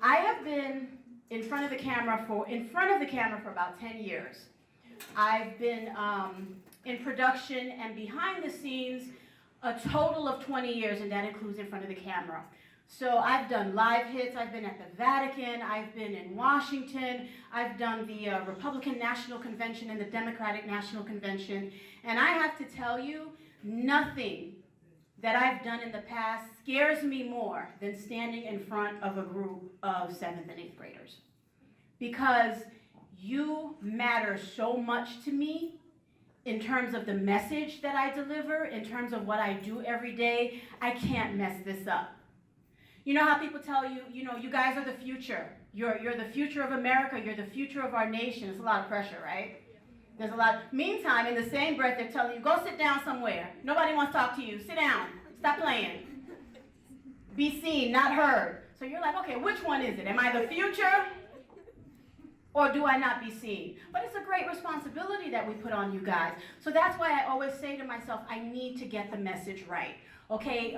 I have been in front of the camera for about 10 years. I've been in production and behind the scenes a total of 20 years, and that includes in front of the camera. So I've done live hits, I've been at the Vatican, I've been in Washington, I've done the Republican National Convention and the Democratic National Convention, and I have to tell you, nothing that I've done in the past scares me more than standing in front of a group of 7th and 8th graders. Because you matter so much to me in terms of the message that I deliver, in terms of what I do every day. I can't mess this up. You know how people tell you, you guys are the future. You're the future of America. You're the future of our nation. It's a lot of pressure, right? There's a lot. Meantime, in the same breath, they're telling you, go sit down somewhere. Nobody wants to talk to you. Sit down. Stop playing. Be seen, not heard. So you're like, okay, which one is it? Am I the future? Or do I not be seen? But it's a great responsibility that we put on you guys. So that's why I always say to myself, I need to get the message right. Okay,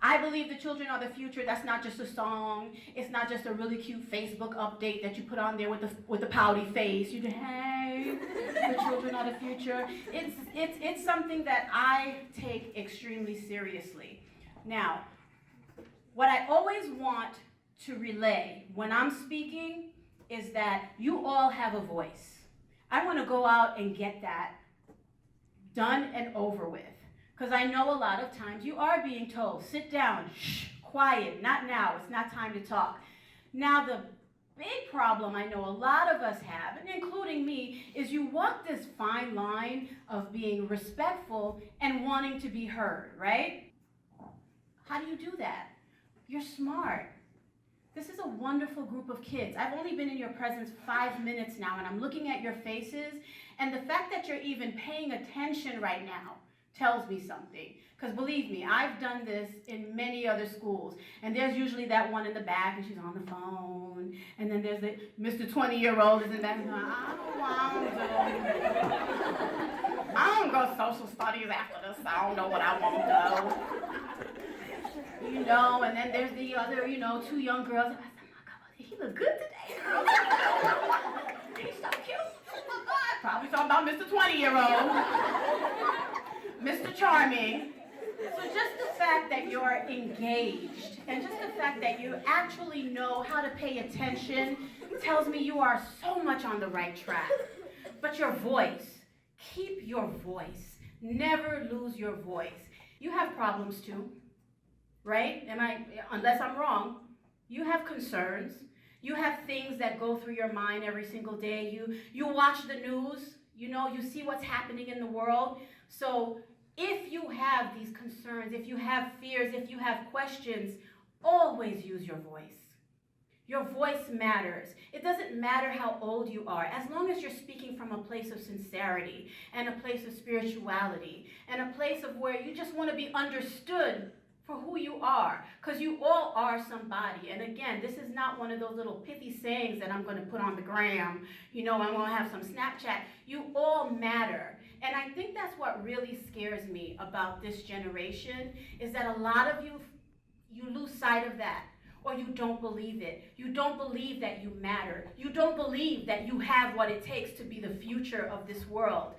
I believe the children are the future. That's not just a song. It's not just a really cute Facebook update that you put on there with the pouty face. You go, hey, the children are the future. It's something that I take extremely seriously. Now, what I always want to relay when I'm speaking is that you all have a voice. I want to go out and get that done and over with. Because I know a lot of times you are being told, sit down, shh, quiet, not now, it's not time to talk. Now the big problem I know a lot of us have, and including me, is you walk this fine line of being respectful and wanting to be heard, right? How do you do that? You're smart. This is a wonderful group of kids. I've only been in your presence 5 minutes now, and I'm looking at your faces, and the fact that you're even paying attention right now tells me something. Because believe me, I've done this in many other schools, and there's usually that one in the back, and she's on the phone, and then there's the Mr. 20-year-old is in the back, and I don't go social studies after this, I don't know what I want to do. And then there's the other, 2 young girls. And I said, oh my God, he look good today, girl. He's so cute. Oh my God. Probably talking about Mr. 20-year-old. Mr. Charming. So just the fact that you're engaged and just the fact that you actually know how to pay attention tells me you are so much on the right track. But your voice, keep your voice. Never lose your voice. You have problems too. Right? Unless I'm wrong, you have concerns. You have things that go through your mind every single day. You watch the news, you see what's happening in the world. So if you have these concerns, if you have fears, if you have questions, always use your voice. Your voice matters. It doesn't matter how old you are, as long as you're speaking from a place of sincerity and a place of spirituality and a place of where you just want to be understood for who you are, because you all are somebody. And again, this is not one of those little pithy sayings that I'm going to put on the gram, I'm going to have some Snapchat. You all matter. And I think that's what really scares me about this generation, is that a lot of you lose sight of that, or you don't believe it. You don't believe that you matter. You don't believe that you have what it takes to be the future of this world.